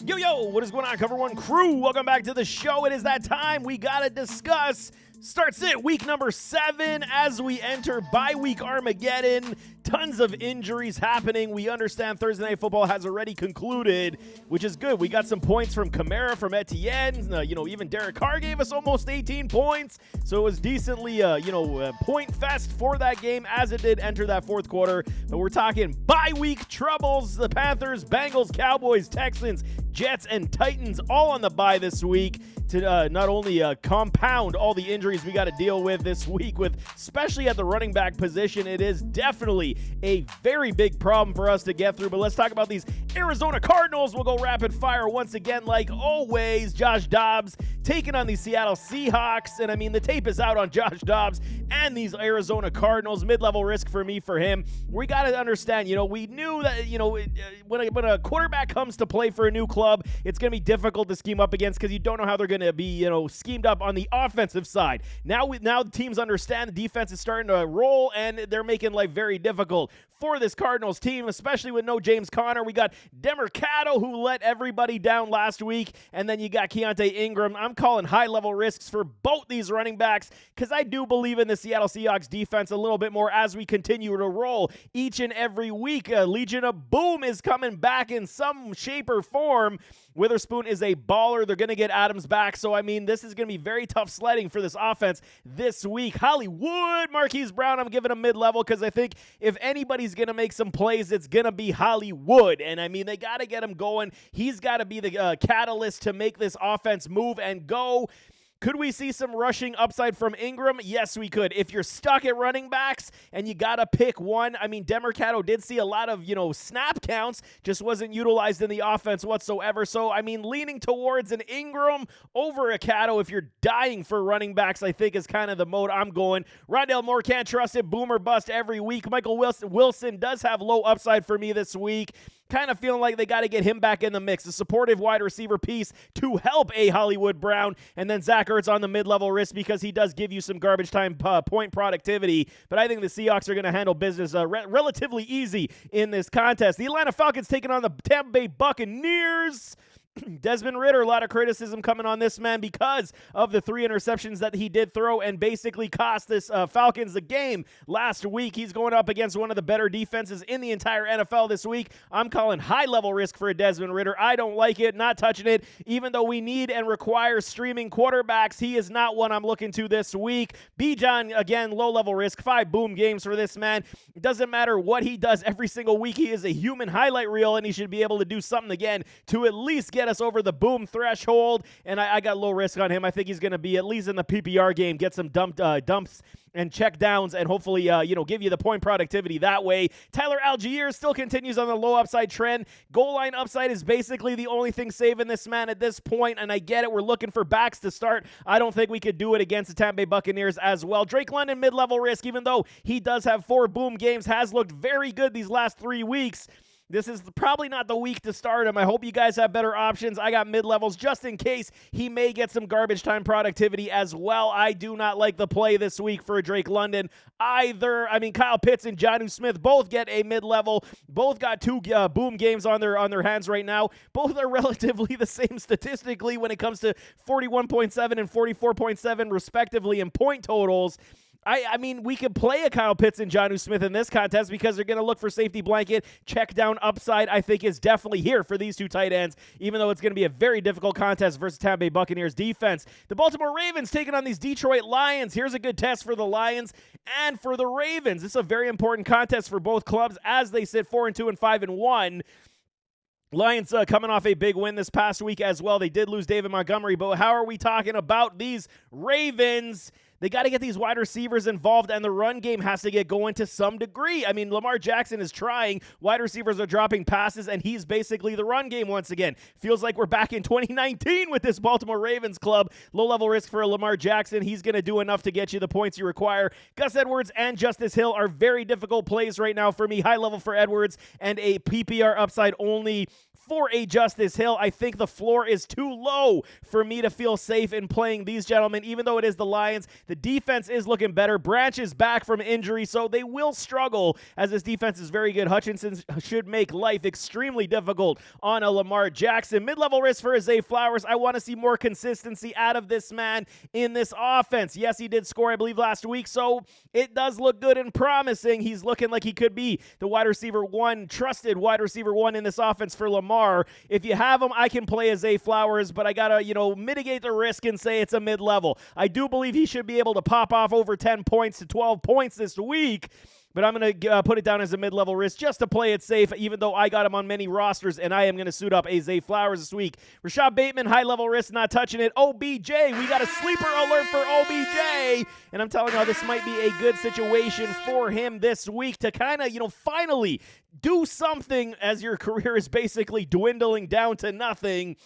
Yo, what is going on, Cover One crew? Welcome back to the show. It is that time we gotta discuss. Starts it week number 7 as we enter bye-week Armageddon. Tons of injuries happening. We understand Thursday Night Football has already concluded, which is good. We got some points from Kamara, from Etienne. Even Derek Carr gave us almost 18 points. So it was decently, a point fest for that game as it did enter that fourth quarter. But we're talking bye-week troubles. The Panthers, Bengals, Cowboys, Texans, Jets, and Titans all on the bye this week to not only compound all the injuries we got to deal with this week, with especially at the running back position. It is definitely a very big problem for us to get through. But let's talk about these Arizona Cardinals. We'll go rapid fire once again, like always. Josh Dobbs taking on the Seattle Seahawks. And I mean, the tape is out on Josh Dobbs and these Arizona Cardinals. Mid-level risk for me for him. We got to understand, we knew that, when a quarterback comes to play for a new club, it's going to be difficult to scheme up against because you don't know how they're going to be, schemed up on the offensive side. Now the teams understand the defense is starting to roll, and they're making life very difficult for this Cardinals team, especially with no James Conner. We got Demercado, who let everybody down last week, and then you got Keontae Ingram. I'm calling high-level risks for both these running backs because I do believe in the Seattle Seahawks defense a little bit more as we continue to roll each and every week. Legion of Boom is coming back in some shape or form. Witherspoon is a baller. They're going to get Adams back. So, I mean, this is going to be very tough sledding for this offense this week. Hollywood, Marquise Brown, I'm giving him mid-level because I think if anybody's going to make some plays, it's going to be Hollywood. And, I mean, they got to get him going. He's got to be the catalyst to make this offense move and go. Could we see some rushing upside from Ingram? Yes, we could. If you're stuck at running backs and you got to pick one, I mean, Demercado did see a lot of, snap counts, just wasn't utilized in the offense whatsoever. So, I mean, leaning towards an Ingram over a Caddo if you're dying for running backs, I think is kind of the mode I'm going. Rondale Moore, can't trust it. Boomer bust every week. Michael Wilson does have low upside for me this week. Kind of feeling like they got to get him back in the mix. A supportive wide receiver piece to help a Hollywood Brown. And then Zach Ertz on the mid-level risk because he does give you some garbage time point productivity. But I think the Seahawks are going to handle business relatively easy in this contest. The Atlanta Falcons taking on the Tampa Bay Buccaneers. Desmond Ridder, a lot of criticism coming on this man because of the 3 interceptions that he did throw and basically cost this Falcons the game last week. He's going up against one of the better defenses in the entire NFL this week. I'm calling high-level risk for a Desmond Ridder. I don't like it, not touching it. Even though we need and require streaming quarterbacks, he is not one I'm looking to this week. Bijan, again, low-level risk. 5 boom games for this man. It doesn't matter what he does every single week. He is a human highlight reel, and he should be able to do something again to at least get us over the boom threshold, and I got low risk on him. I think he's going to be at least in the PPR game, get some dumps and check downs, and hopefully, give you the point productivity that way. Tyler Algier still continues on the low upside trend. Goal line upside is basically the only thing saving this man at this point, and I get it. We're looking for backs to start. I don't think we could do it against the Tampa Bay Buccaneers as well. Drake London, mid-level risk, even though he does have 4 boom games, has looked very good these last 3 weeks. This is probably not the week to start him. I hope you guys have better options. I got mid-levels just in case he may get some garbage time productivity as well. I do not like the play this week for Drake London either. I mean, Kyle Pitts and Jonnu Smith both get a mid-level. Both got 2 boom games on their hands right now. Both are relatively the same statistically when it comes to 41.7 and 44.7 respectively in point totals. I mean, we could play a Kyle Pitts and Jonnu Smith in this contest because they're going to look for safety blanket. Check down upside, I think, is definitely here for these 2 tight ends, even though it's going to be a very difficult contest versus Tampa Bay Buccaneers defense. The Baltimore Ravens taking on these Detroit Lions. Here's a good test for the Lions and for the Ravens. This is a very important contest for both clubs as they sit 4-2 and 5-1. Lions coming off a big win this past week as well. They did lose David Montgomery, but how are we talking about these Ravens? They got to get these wide receivers involved, and the run game has to get going to some degree. I mean, Lamar Jackson is trying. Wide receivers are dropping passes, and he's basically the run game once again. Feels like we're back in 2019 with this Baltimore Ravens club. Low-level risk for Lamar Jackson. He's going to do enough to get you the points you require. Gus Edwards and Justice Hill are very difficult plays right now for me. High level for Edwards and a PPR upside only for a Justice Hill. I think the floor is too low for me to feel safe in playing these gentlemen, even though it is the Lions. The defense is looking better. Branch is back from injury, so they will struggle as this defense is very good. Hutchinson should make life extremely difficult on a Lamar Jackson. Mid-level risk for Zay Flowers. I want to see more consistency out of this man in this offense. Yes, he did score, I believe, last week, so it does look good and promising. He's looking like he could be the wide receiver one, trusted wide receiver one in this offense for Lamar. If you have him, I can play as Zay Flowers, but I got to, mitigate the risk and say it's a mid-level. I do believe he should be able to pop off over 10 points to 12 points this week, but I'm going to put it down as a mid-level risk just to play it safe, even though I got him on many rosters, and I am going to suit up a Zay Flowers this week. Rashad Bateman, high-level risk, not touching it. OBJ, we got a sleeper alert for OBJ, and I'm telling you, this might be a good situation for him this week to kind of, finally do something as your career is basically dwindling down to nothing.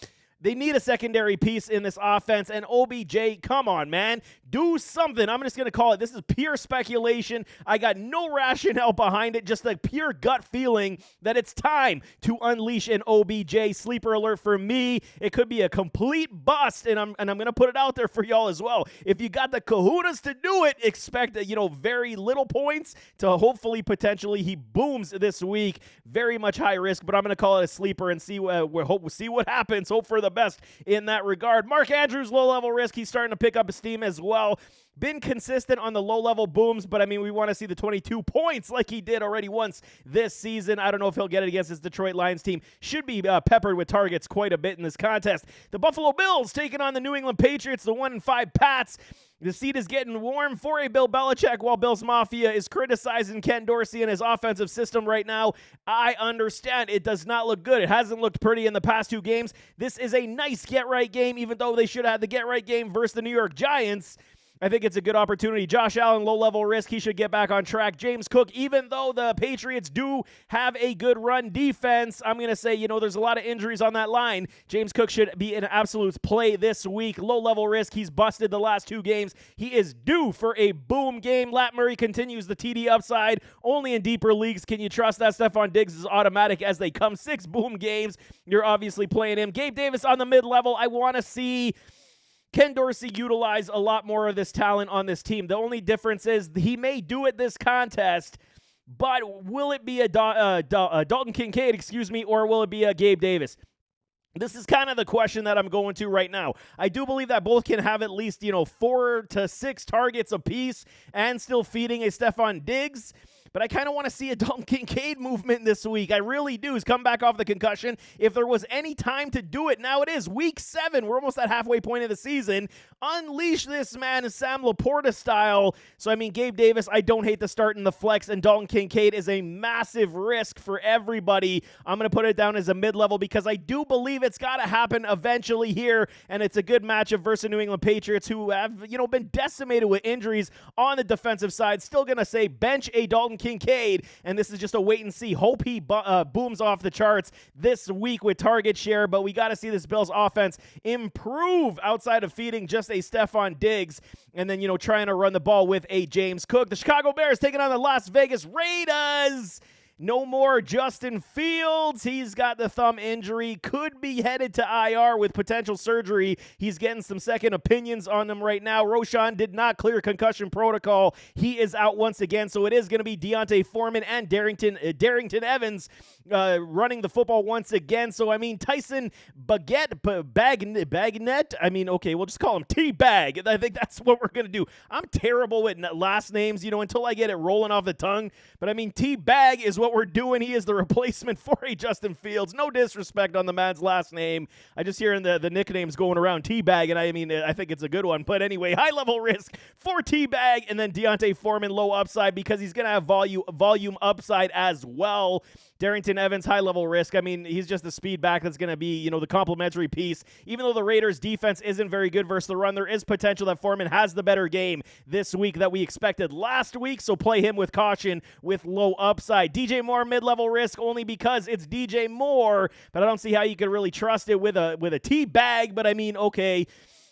They need a secondary piece in this offense, and OBJ, come on, man. Do something. I'm just going to call it. This is pure speculation. I got no rationale behind it, just a pure gut feeling that it's time to unleash an OBJ sleeper alert for me. It could be a complete bust, and I'm going to put it out there for y'all as well. If you got the kahunas to do it, expect, very little points to hopefully potentially he booms this week. Very much high risk, but I'm going to call it a sleeper and see what happens. Hope for the best in that regard. Mark Andrews, low-level risk. He's starting to pick up steam as well. Been consistent on the low-level booms, but, we want to see the 22 points like he did already once this season. I don't know if he'll get it against this Detroit Lions team. Should be peppered with targets quite a bit in this contest. The Buffalo Bills taking on the New England Patriots, the 1-5 Pats. The seat is getting warm for a Bill Belichick while Bills Mafia is criticizing Ken Dorsey and his offensive system right now. I understand it does not look good. It hasn't looked pretty in the past 2 games. This is a nice get-right game, even though they should have had the get-right game versus the New York Giants. I think it's a good opportunity. Josh Allen, low-level risk. He should get back on track. James Cook, even though the Patriots do have a good run defense, I'm going to say, there's a lot of injuries on that line. James Cook should be an absolute play this week. Low-level risk. He's busted the last 2 games. He is due for a boom game. Lat Murray continues the TD upside. Only in deeper leagues can you trust that. Stephon Diggs is automatic as they come. 6 boom games. You're obviously playing him. Gabe Davis on the mid-level. I want to see Ken Dorsey utilize a lot more of this talent on this team. The only difference is he may do it this contest, but will it be a Dalton Kincaid, or will it be a Gabe Davis? This is kind of the question that I'm going to right now. I do believe that both can have at least, 4 to 6 targets apiece and still feeding a Stephon Diggs. But I kind of want to see a Dalton Kincaid movement this week. I really do. He's come back off the concussion. If there was any time to do it, now it is. Week 7. We're almost at halfway point of the season. Unleash this man Sam Laporta style. So, Gabe Davis, I don't hate the start in the flex, and Dalton Kincaid is a massive risk for everybody. I'm going to put it down as a mid-level because I do believe it's got to happen eventually here, and it's a good matchup versus New England Patriots who have, been decimated with injuries on the defensive side. Still going to say bench a Dalton Kincaid, and this is just a wait and see. Hope he booms off the charts this week with target share, but we got to see this Bills offense improve outside of feeding just a Stephon Diggs and then, trying to run the ball with a James Cook. The Chicago Bears taking on the Las Vegas Raiders. No more Justin Fields. He's got the thumb injury. Could be headed to IR with potential surgery. He's getting some second opinions on him right now. Roshan did not clear concussion protocol. He is out once again, so it is going to be Deontay Foreman and Darrington Evans running the football once again. So, Tyson Bagnet. Okay, we'll just call him T-Bag. I think that's what we're going to do. I'm terrible with last names, until I get it rolling off the tongue. But, T-Bag is what we're doing. He is the replacement for a Justin Fields. No disrespect on the man's last name. I just hearing the nicknames going around, T-Bag, and I think it's a good one. But anyway, high-level risk for T-Bag, and then Deontay Foreman, low upside, because he's going to have volume upside as well. Darrington Evans, high-level risk. He's just the speed back that's going to be, the complementary piece. Even though the Raiders' defense isn't very good versus the run, there is potential that Foreman has the better game this week that we expected last week, so play him with caution with low upside. DJ Moore, mid-level risk, only because it's DJ Moore, but I don't see how you could really trust it with a T-Bag, but okay.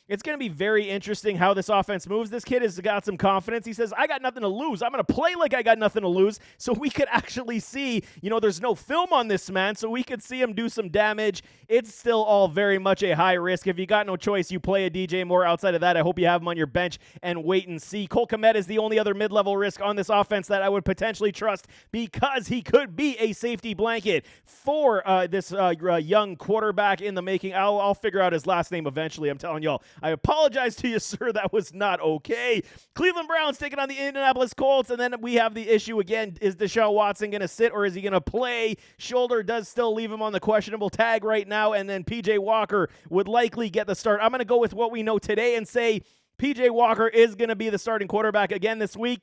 It's going to be very interesting how this offense moves. This kid has got some confidence. He says, I got nothing to lose. I'm going to play like I got nothing to lose. So we could actually see, there's no film on this man, so we could see him do some damage. It's still all very much a high risk. If you got no choice, you play a DJ Moore. Outside of that, I hope you have him on your bench and wait and see. Cole Kmet is the only other mid-level risk on this offense that I would potentially trust because he could be a safety blanket for this young quarterback in the making. I'll figure out his last name eventually. I'm telling y'all. I apologize to you, sir. That was not okay. Cleveland Browns taking on the Indianapolis Colts, and then we have the issue again. Is Deshaun Watson going to sit or is he going to play? Shoulder does still leave him on the questionable tag right now, and then P.J. Walker would likely get the start. I'm going to go with what we know today and say P.J. Walker is going to be the starting quarterback again this week.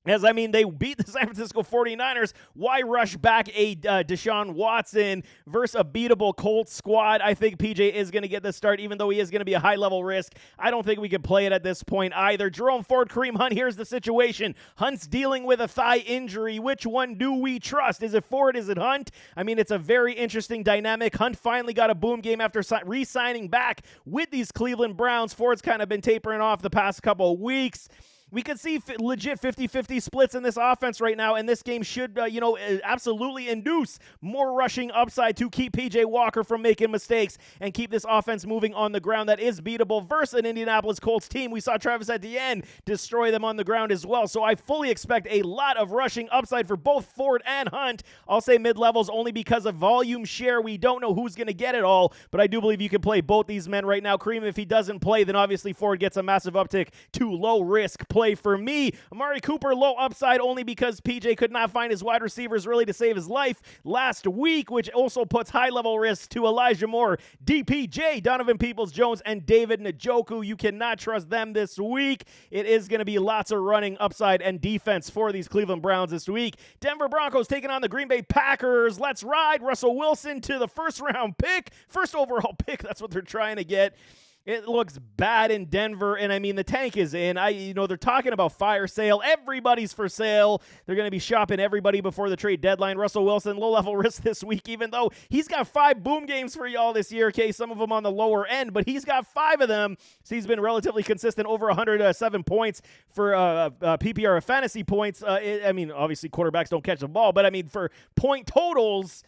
They beat the San Francisco 49ers. Why rush back a Deshaun Watson versus a beatable Colts squad? I think PJ is going to get the start, even though he is going to be a high-level risk. I don't think we can play it at this point either. Jerome Ford, Kareem Hunt, here's the situation. Hunt's dealing with a thigh injury. Which one do we trust? Is it Ford? Is it Hunt? It's a very interesting dynamic. Hunt finally got a boom game after re-signing back with these Cleveland Browns. Ford's kind of been tapering off the past couple of weeks. We could see legit 50-50 splits in this offense right now, and this game should, absolutely induce more rushing upside to keep P.J. Walker from making mistakes and keep this offense moving on the ground that is beatable versus an Indianapolis Colts team. We saw Travis Etienne destroy them on the ground as well, so I fully expect a lot of rushing upside for both Ford and Hunt. I'll say mid-levels only because of volume share. We don't know who's going to get it all, but I do believe you can play both these men right now. Kareem, if he doesn't play, then obviously Ford gets a massive uptick to low-risk play for me. Amari Cooper, low upside only because PJ could not find his wide receivers really to save his life last week, which also puts high-level risk to Elijah Moore, DPJ, Donovan Peoples-Jones, and David Njoku. You cannot trust them this week. It is going to be lots of running upside and defense for these Cleveland Browns this week. Denver Broncos taking on the Green Bay Packers. Let's ride. Russell Wilson to the first-round pick. First overall pick. That's what they're trying to get. It looks bad in Denver, and the tank is in. They're talking about fire sale. Everybody's for sale. They're going to be shopping everybody before the trade deadline. Russell Wilson, low-level risk this week, even though he's got 5 boom games for y'all this year. Okay, some of them on the lower end, but he's got 5 of them. So he's been relatively consistent, over 107 points for PPR fantasy points. Obviously quarterbacks don't catch the ball, but for point totals,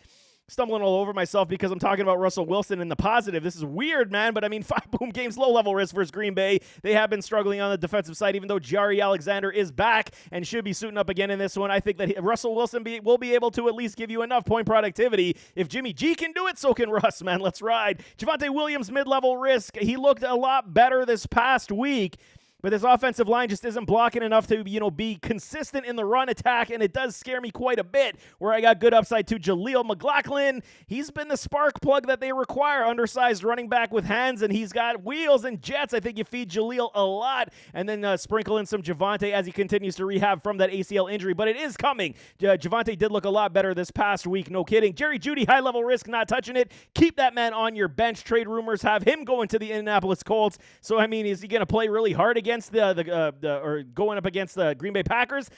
stumbling all over myself because I'm talking about Russell Wilson in the positive. This is weird, man, but 5 boom games, low-level risk versus Green Bay. They have been struggling on the defensive side, even though Jaire Alexander is back and should be suiting up again in this one. I think that Russell Wilson will be able to at least give you enough point productivity. If Jimmy G can do it, so can Russ, man. Let's ride. Javonte Williams, mid-level risk. He looked a lot better this past week. But this offensive line just isn't blocking enough to, be consistent in the run attack, and it does scare me quite a bit, where I got good upside to Jaleel McLaughlin. He's been the spark plug that they require, undersized running back with hands, and he's got wheels and jets. I think you feed Jaleel a lot, and then sprinkle in some Javonte as he continues to rehab from that ACL injury, but it is coming. Javonte did look a lot better this past week, no kidding. Jerry Jeudy, high-level risk, not touching it. Keep that man on your bench. Trade rumors have him going to the Indianapolis Colts, so, is he going to play really hard against or going up against the Green Bay Packers?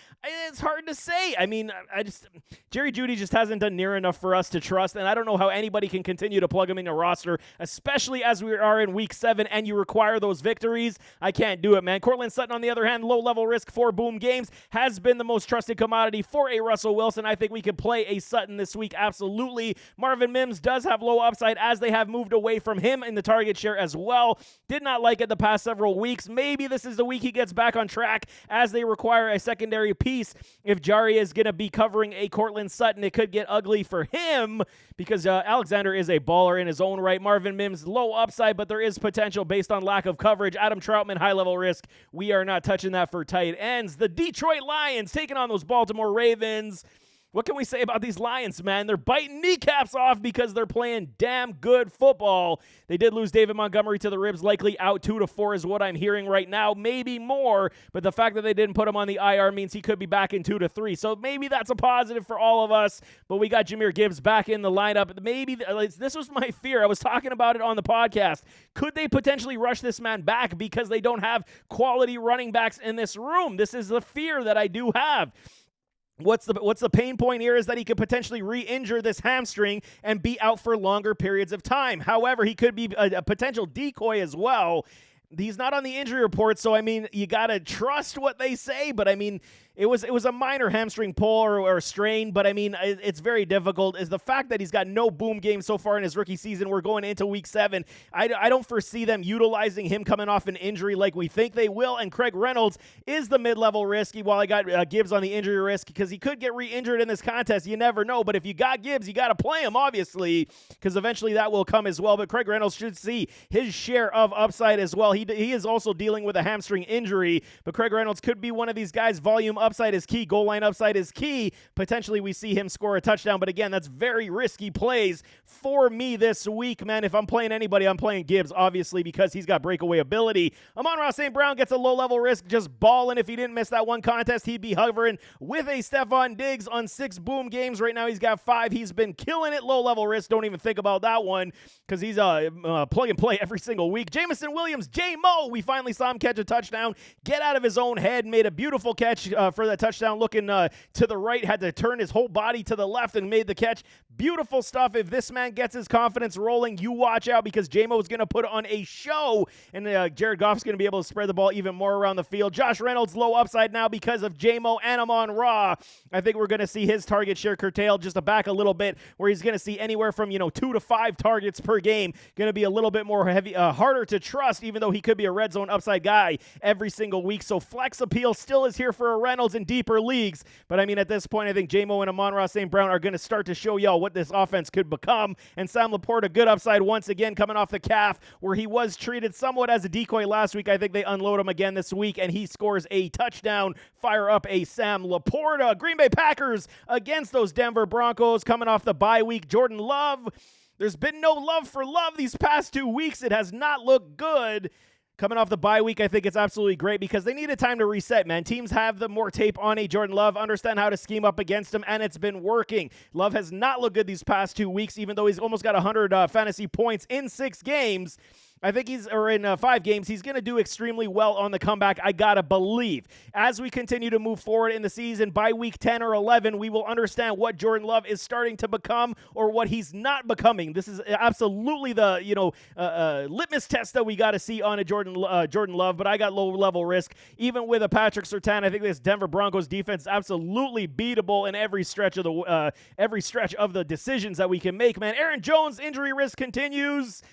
It's hard to say. Jerry Jeudy just hasn't done near enough for us to trust, and I don't know how anybody can continue to plug him in a roster, especially as we are in Week 7 and you require those victories. I can't do it, man. Cortland Sutton, on the other hand, low-level risk, 4 boom games, has been the most trusted commodity for a Russell Wilson. I think we could play a Sutton this week, absolutely. Marvin Mims does have low upside as they have moved away from him in the target share as well. Did not like it the past several weeks. Maybe this is the week he gets back on track as they require a secondary piece. If Jaire is going to be covering a Cortland Sutton, it could get ugly for him because Alexander is a baller in his own right. Marvin Mims, low upside, but there is potential based on lack of coverage. Adam Troutman, high-level risk. We are not touching that for tight ends. The Detroit Lions taking on those Baltimore Ravens. What can we say about these Lions, man? They're biting kneecaps off because they're playing damn good football. They did lose David Montgomery to the ribs, likely out 2 to 4 is what I'm hearing right now, maybe more, but the fact that they didn't put him on the IR means he could be back in 2 to 3, so maybe that's a positive for all of us, but we got Jahmyr Gibbs back in the lineup. Maybe, this was my fear. I was talking about it on the podcast. Could they potentially rush this man back because they don't have quality running backs in this room? This is the fear that I do have. What's the pain point here is that he could potentially re-injure this hamstring and be out for longer periods of time. However, he could be a potential decoy as well. He's not on the injury report, so, I mean, you got to trust what they say, but, I mean, it was a minor hamstring pull or strain, but, I mean, it's very difficult. Is the fact that he's got no boom game so far in his rookie season. We're going into week 7. I don't foresee them utilizing him coming off an injury like we think they will, and Craig Reynolds is the mid-level risk, while I got Gibbs on the injury risk, because he could get re-injured in this contest. You never know, but if you got Gibbs, you got to play him, obviously, because eventually that will come as well, but Craig Reynolds should see his share of upside as well. He is also dealing with a hamstring injury, but Craig Reynolds could be one of these guys. Volume upside is key. Goal line upside is key. Potentially we see him score a touchdown, but again, that's very risky plays for me this week, man. If I'm playing anybody, I'm playing Gibbs, obviously, because he's got breakaway ability. Amon-Ra St. Brown gets a low-level risk, just balling. If he didn't miss that one contest, he'd be hovering with a Stephon Diggs on 6 boom games. Right now, he's got 5. He's been killing it. Low-level risk. Don't even think about that one, because he's plug and play every single week. Jameson Williams, J-Mo, we finally saw him catch a touchdown, get out of his own head, made a beautiful catch for that touchdown, looking to the right, had to turn his whole body to the left and made the catch. Beautiful stuff. If this man gets his confidence rolling, you watch out, because J-Mo is going to put on a show, and Jared Goff's going to be able to spread the ball even more around the field. Josh Reynolds, low upside now because of J-Mo and Amon-Ra. I think we're going to see his target share curtailed just back a little bit, where he's going to see anywhere from 2 to 5 targets per game. Going to be a little bit more heavy, harder to trust, even though he could be a red zone upside guy every single week. So flex appeal still is here for a Reynolds in deeper leagues. But I mean, at this point, I think J-Mo and Amon-Ra St. Brown are going to start to show y'all what this offense could become. And Sam Laporta, good upside once again, coming off the calf, where he was treated somewhat as a decoy last week. I think they unload him again this week, and he scores a touchdown. Fire up a Sam Laporta. Green Bay Packers against those Denver Broncos, coming off the bye week. Jordan Love, there's been no love for Love these past 2 weeks. It has not looked good. Coming off the bye week, I think it's absolutely great, because they need a time to reset, man. Teams have the more tape on a Jordan Love, understand how to scheme up against him, and it's been working. Love has not looked good these past 2 weeks, even though he's almost got 100 fantasy points in 6 games. I think in 5 games, he's going to do extremely well on the comeback, I got to believe. As we continue to move forward in the season, by week 10 or 11, we will understand what Jordan Love is starting to become or what he's not becoming. This is absolutely the, litmus test that we got to see on a Jordan Love, but I got low-level risk. Even with a Patrick Surtain, I think this Denver Broncos defense is absolutely beatable in every stretch of the decisions that we can make, man. Aaron Jones, injury risk continues.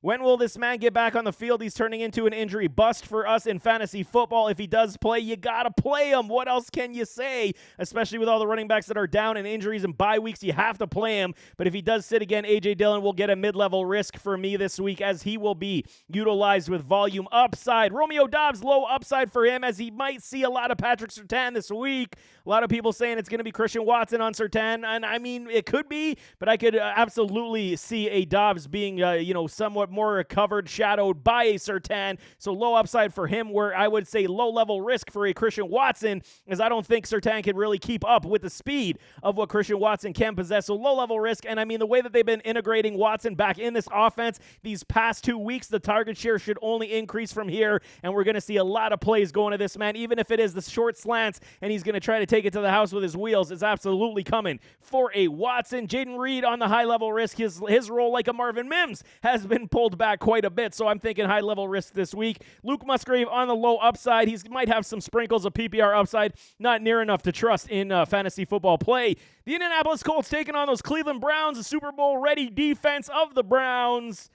When will this man get back on the field? He's turning into an injury bust for us in fantasy football. If he does play, you got to play him. What else can you say? Especially with all the running backs that are down in injuries and bye weeks, you have to play him. But if he does sit again, A.J. Dillon will get a mid-level risk for me this week, as he will be utilized with volume upside. Romeo Doubs, low upside for him, as he might see a lot of Patrick Surtain this week. A lot of people saying it's going to be Christian Watson on Surtain, and I mean, it could be, but I could absolutely see a Doubs being, somewhat more recovered, shadowed by a Surtain. So low upside for him, where I would say low-level risk for a Christian Watson, as I don't think Surtain can really keep up with the speed of what Christian Watson can possess. So low-level risk, and I mean, the way that they've been integrating Watson back in this offense these past 2 weeks, the target share should only increase from here, and we're going to see a lot of plays going to this man, even if it is the short slants, and he's going to try to take it to the house with his wheels. It's absolutely coming for a Watson. Jaden Reed on the high-level risk. His role, like a Marvin Mims, has been pulled back quite a bit, so I'm thinking high-level risk this week. Luke Musgrave on the low upside. He might have some sprinkles of PPR upside, not near enough to trust in fantasy football play. The Indianapolis Colts taking on those Cleveland Browns, the Super Bowl-ready defense of the Browns.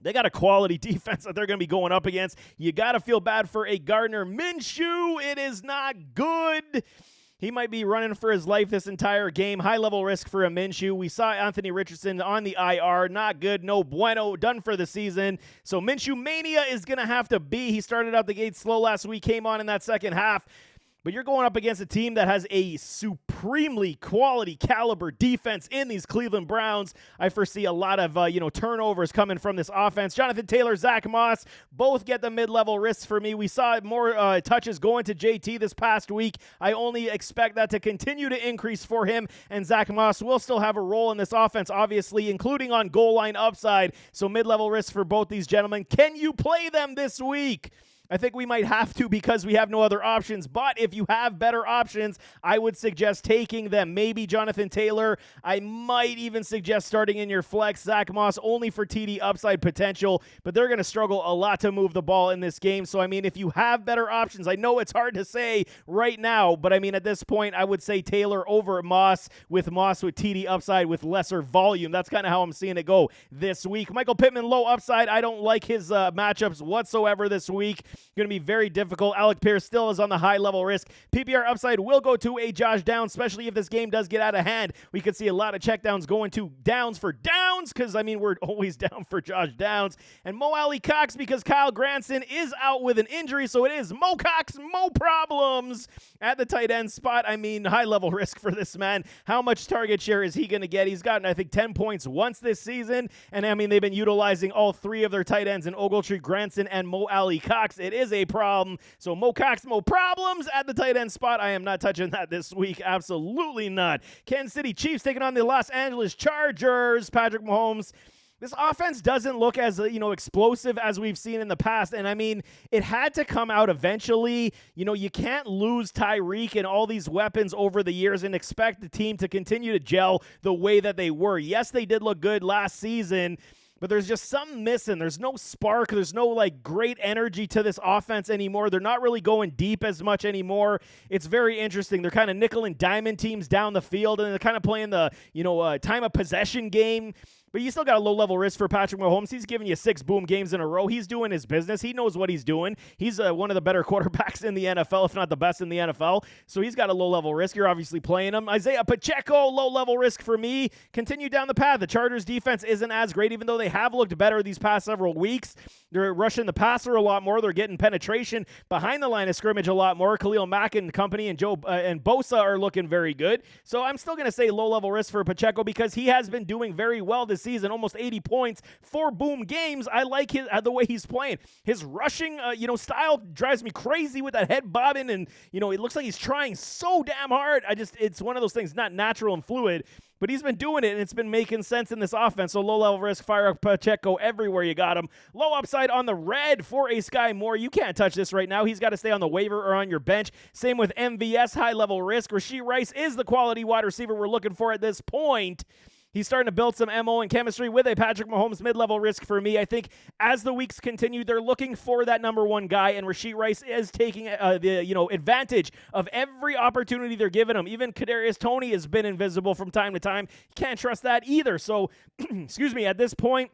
They got a quality defense that they're going to be going up against. You got to feel bad for a Gardner Minshew. It is not good. He might be running for his life this entire game. High-level risk for a Minshew. We saw Anthony Richardson on the IR. Not good. No bueno. Done for the season. So Minshew mania is going to have to be. He started out the gate slow last week. Came on in that second half. But you're going up against a team that has a supremely quality caliber defense in these Cleveland Browns. I foresee a lot of, turnovers coming from this offense. Jonathan Taylor, Zach Moss, both get the mid-level risks for me. We saw more touches going to JT this past week. I only expect that to continue to increase for him, and Zach Moss will still have a role in this offense, obviously, including on goal line upside. So mid-level risks for both these gentlemen. Can you play them this week? I think we might have to because we have no other options. But if you have better options, I would suggest taking them. Maybe Jonathan Taylor. I might even suggest starting in your flex. Zach Moss only for TD upside potential, but they're going to struggle a lot to move the ball in this game. So, I mean, if you have better options, I know it's hard to say right now, but I mean, at this point, I would say Taylor over Moss with TD upside with lesser volume. That's kind of how I'm seeing it go this week. Michael Pittman, low upside. I don't like his matchups whatsoever this week. Going to be very difficult. Alec Pierce still is on the high level risk. PPR upside will go to a Josh Downs, especially if this game does get out of hand. We could see a lot of checkdowns going to Downs for Downs because, I mean, we're always down for Josh Downs. And Mo Alley Cox because Kyle Granson is out with an injury, so it is Mo Cox, Mo problems at the tight end spot. I mean, high level risk for this man. How much target share is he going to get? He's gotten, I think, 10 points once this season. And I mean, they've been utilizing all three of their tight ends in Ogletree, Granson, and Mo Alley Cox. It is a problem. So Mo Cox, Mo problems at the tight end spot. I am not touching that this week. Absolutely not. Kansas City Chiefs taking on the Los Angeles Chargers. Patrick Mahomes. This offense doesn't look as, explosive as we've seen in the past. And I mean, it had to come out eventually. You can't lose Tyreek and all these weapons over the years and expect the team to continue to gel the way that they were. Yes, they did look good last season, but there's just something missing. There's no spark. There's no great energy to this offense anymore. They're not really going deep as much anymore. It's very interesting. They're kind of nickel and diamond teams down the field, and they're kind of playing the, time of possession game. But you still got a low-level risk for Patrick Mahomes. He's giving you 6 boom games in a row. He's doing his business. He knows what he's doing. He's one of the better quarterbacks in the NFL, if not the best in the NFL. So he's got a low-level risk. You're obviously playing him. Isaiah Pacheco, low-level risk for me. Continue down the path. The Chargers' defense isn't as great, even though they have looked better these past several weeks. They're rushing the passer a lot more. They're getting penetration behind the line of scrimmage a lot more. Khalil Mack and company and and Bosa are looking very good. So I'm still going to say low-level risk for Pacheco because he has been doing very well this season, almost 80 points, 4 boom games. I like the way he's playing. His rushing, style drives me crazy with that head bobbing, and it looks like he's trying so damn hard. It's one of those things, not natural and fluid, but he's been doing it, and it's been making sense in this offense. So low-level risk, fire up Pacheco everywhere you got him. Low upside on the red for a Sky Moore. You can't touch this right now. He's got to stay on the waiver or on your bench. Same with MVS, high-level risk. Rashee Rice is the quality wide receiver we're looking for at this point. He's starting to build some MO and chemistry with a Patrick Mahomes mid-level risk for me. I think as the weeks continue, they're looking for that number one guy, and Rashee Rice is taking the advantage of every opportunity they're giving him. Even Kadarius Toney has been invisible from time to time. You can't trust that either. So, excuse me, at this point,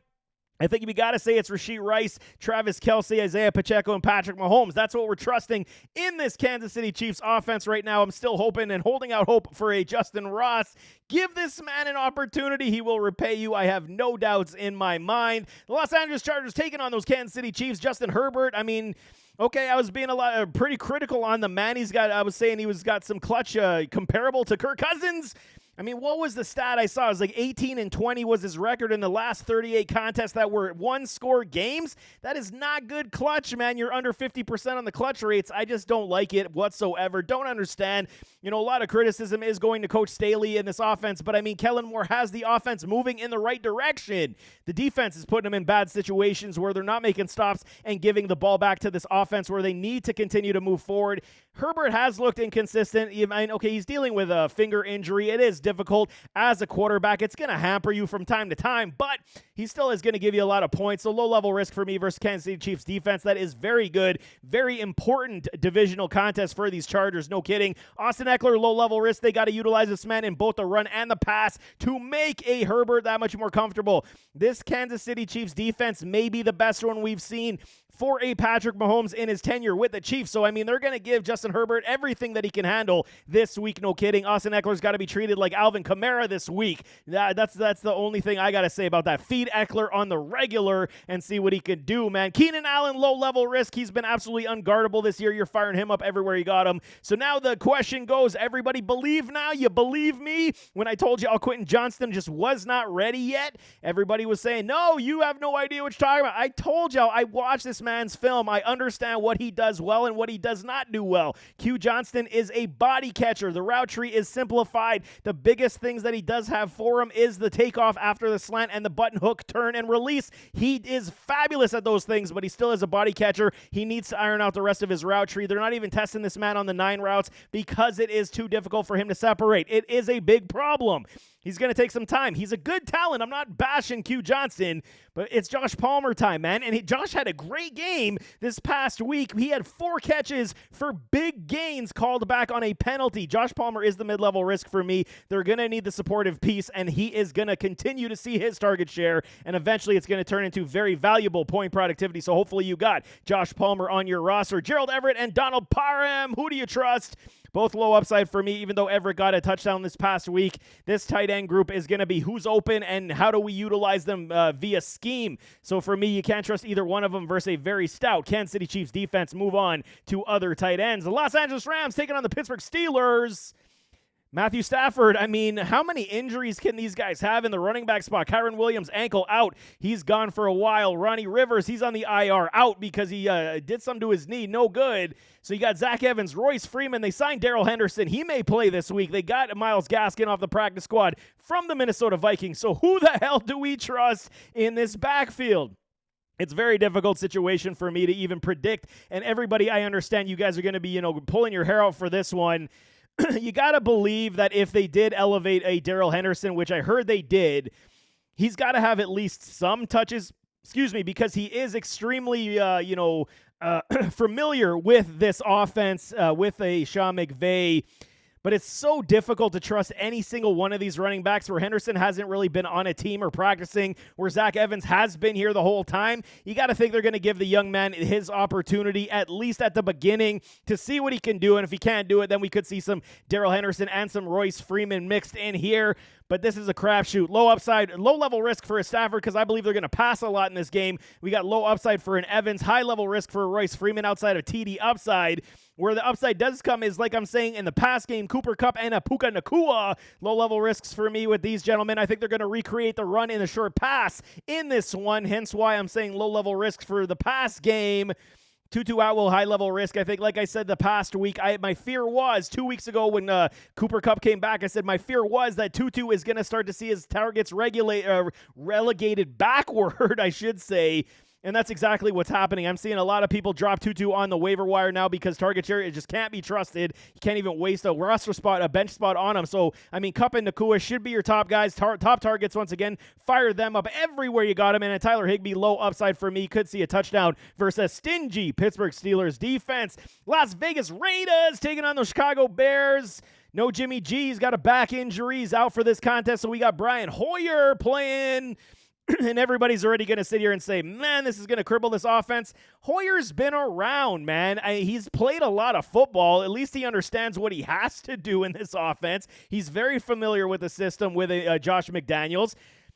I think we got to say it's Rashee Rice, Travis Kelce, Isaiah Pacheco, and Patrick Mahomes. That's what we're trusting in this Kansas City Chiefs offense right now. I'm still hoping and holding out hope for a Justin Ross. Give this man an opportunity. He will repay you. I have no doubts in my mind. The Los Angeles Chargers taking on those Kansas City Chiefs. Justin Herbert, I mean, okay, I was being pretty critical on the man. I was saying he's got some clutch comparable to Kirk Cousins. I mean, what was the stat I saw? It was like 18-20 was his record in the last 38 contests that were one-score games. That is not good clutch, man. You're under 50% on the clutch rates. I just don't like it whatsoever. Don't understand. A lot of criticism is going to Coach Staley in this offense, but I mean, Kellen Moore has the offense moving in the right direction. The defense is putting them in bad situations where they're not making stops and giving the ball back to this offense where they need to continue to move forward. Herbert has looked inconsistent. Okay, he's dealing with a finger injury. It is difficult as a quarterback. It's going to hamper you from time to time, but he still is going to give you a lot of points. So low-level risk for me versus Kansas City Chiefs defense. That is very good. Very important divisional contest for these Chargers. No kidding. Austin Eckler, low-level risk. They got to utilize this man in both the run and the pass to make a Herbert that much more comfortable. This Kansas City Chiefs defense may be the best one we've seen for a Patrick Mahomes in his tenure with the Chiefs. So, I mean, they're going to give Justin Herbert everything that he can handle this week. No kidding. Austin Eckler's got to be treated like Alvin Kamara this week. That's the only thing I got to say about that. Feed Eckler on the regular and see what he can do, man. Keenan Allen, low-level risk. He's been absolutely unguardable this year. You're firing him up everywhere you got him. So now the question goes, everybody believe now? You believe me? When I told you Quentin Johnston just was not ready yet, everybody was saying, no, you have no idea what you're talking about. I told y'all I watched this this man's film. I understand what he does well and what he does not do well. Q Johnston is a body catcher. The route tree is simplified. The biggest things that he does have for him is the takeoff after the slant and the button hook, turn, and release. He is fabulous at those things, but he still is a body catcher. He needs to iron out the rest of his route tree. They're not even testing this man on the 9 routes because it is too difficult for him to separate. It is a big problem. He's going to take some time. He's a good talent. I'm not bashing Q Johnston, but it's Josh Palmer time, man. And Josh had a great game this past week. He had 4 catches for big gains called back on a penalty. Josh Palmer is the mid-level risk for me. They're going to need the supportive piece, and he is going to continue to see his target share, and eventually it's going to turn into very valuable point productivity. So hopefully you got Josh Palmer on your roster. Gerald Everett and Donald Parham, who do you trust? Both low upside for me, even though Everett got a touchdown this past week. This tight end group is going to be who's open and how do we utilize them via scheme. So for me, you can't trust either one of them versus a very stout Kansas City Chiefs defense. Move on to other tight ends. The Los Angeles Rams taking on the Pittsburgh Steelers. Matthew Stafford, I mean, how many injuries can these guys have in the running back spot? Kyron Williams, ankle out. He's gone for a while. Ronnie Rivers, he's on the IR, out because he did something to his knee. No good. So you got Zach Evans, Royce Freeman. They signed Darrell Henderson. He may play this week. They got Myles Gaskin off the practice squad from the Minnesota Vikings. So who the hell do we trust in this backfield? It's a very difficult situation for me to even predict. And everybody, I understand you guys are going to be, pulling your hair out for this one. You got to believe that if they did elevate a Darrell Henderson, which I heard they did, he's got to have at least some touches, because he is extremely, familiar with this offense, with a Sean McVay. But it's so difficult to trust any single one of these running backs where Henderson hasn't really been on a team or practicing, where Zach Evans has been here the whole time. You got to think they're going to give the young man his opportunity, at least at the beginning, to see what he can do. And if he can't do it, then we could see some Darrell Henderson and some Royce Freeman mixed in here. But this is a crapshoot. Low upside, low-level risk for a Stafford because I believe they're going to pass a lot in this game. We got low upside for an Evans, high-level risk for a Royce Freeman outside of TD upside. Where the upside does come is, like I'm saying, in the pass game, Cooper Kupp and Puka Nacua. Low-level risks for me with these gentlemen. I think they're going to recreate the run in the short pass in this one, hence why I'm saying low-level risks for the pass game. Tutu Atwell, high-level risk. I think, like I said the past week, my fear was 2 weeks ago when Cooper Kupp came back, I said my fear was that Tutu is going to start to see his targets relegated backward, I should say. And that's exactly what's happening. I'm seeing a lot of people drop Tutu on the waiver wire now because target share, it just can't be trusted. You can't even waste a roster spot, a bench spot on him. So, I mean, Kupp and Nacua should be your top guys, top targets once again. Fire them up everywhere you got them. And Tyler Higbee, low upside for me. Could see a touchdown versus stingy Pittsburgh Steelers defense. Las Vegas Raiders taking on the Chicago Bears. No Jimmy G. He's got a back injury. He's out for this contest. So we got Brian Hoyer playing. And everybody's already going to sit here and say, man, this is going to cripple this offense. Hoyer's been around, man. He's played a lot of football. At least he understands what he has to do in this offense. He's very familiar with the system with Josh McDaniels.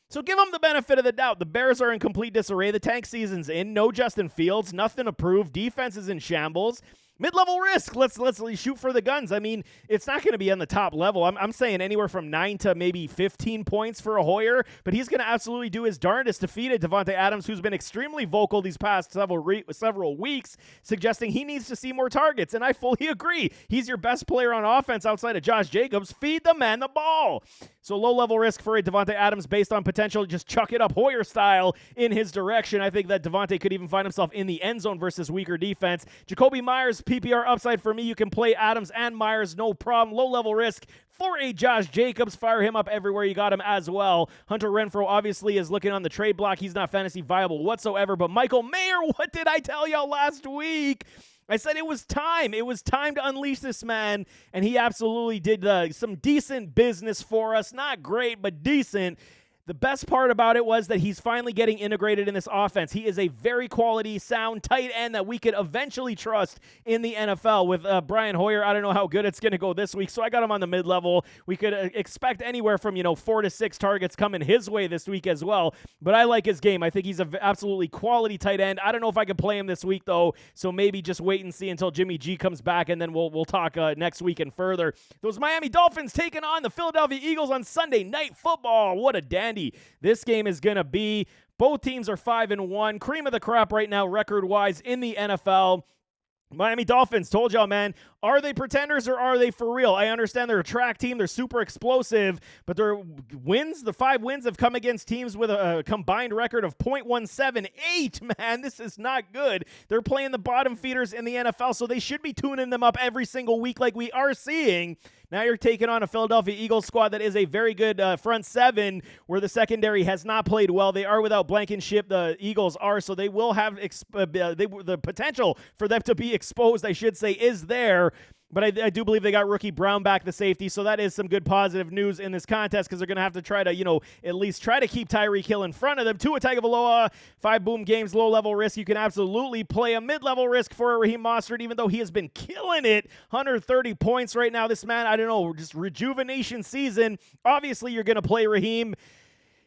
So give him the benefit of the doubt. The Bears are in complete disarray. The tank season's in. No Justin Fields. Nothing approved. Defense is in shambles. Mid-level risk. Let's shoot for the guns. I mean, it's not going to be on the top level. I'm saying anywhere from 9 to maybe 15 points for a Hoyer, but he's going to absolutely do his darndest to feed it. Davante Adams, who's been extremely vocal these past several weeks, suggesting he needs to see more targets, and I fully agree. He's your best player on offense outside of Josh Jacobs. Feed the man the ball. So low-level risk for a Davante Adams based on potential. Just chuck it up Hoyer style in his direction. I think that Davante could even find himself in the end zone versus weaker defense. Jacoby Myers, PPR upside for me. You can play Adams and Myers, no problem. Low-level risk for a Josh Jacobs. Fire him up everywhere you got him as well. Hunter Renfrow obviously is looking on the trade block. He's not fantasy viable whatsoever. But Michael Mayer, what did I tell y'all last week? I said it was time. It was time to unleash this man, and he absolutely did some decent business for us. Not great, but decent. The best part about it was that he's finally getting integrated in this offense. He is a very quality, sound, tight end that we could eventually trust in the NFL. With Brian Hoyer, I don't know how good it's going to go this week, so I got him on the mid-level. We could expect anywhere from 4 to 6 targets coming his way this week as well. But I like his game. I think he's an absolutely quality tight end. I don't know if I can play him this week, though, so maybe just wait and see until Jimmy G comes back, and then we'll talk next week and further. Those Miami Dolphins taking on the Philadelphia Eagles on Sunday Night Football. What a dandy this game is going to be. Both teams are 5-1. Cream of the crop right now, record-wise, in the NFL. Miami Dolphins, told y'all, man, are they pretenders or are they for real? I understand they're a track team. They're super explosive, but their wins, the 5 wins have come against teams with a combined record of .178. Man, this is not good. They're playing the bottom feeders in the NFL, so they should be tuning them up every single week like we are seeing. Now you're taking on a Philadelphia Eagles squad that is a very good front seven where the secondary has not played well. They are without Blankenship. The Eagles are, so they will have the potential for them to be exposed, I should say, is there. But I do believe they got rookie Brown back, the safety, so that is some good positive news in this contest because they're going to have to try to, at least try to keep Tyreek Hill in front of them. Tua Tagovailoa, 5 boom games, low-level risk. You can absolutely play a mid-level risk for Raheem Mostert, even though he has been killing it. 130 points right now. This man, I don't know, just rejuvenation season. Obviously, you're going to play Raheem.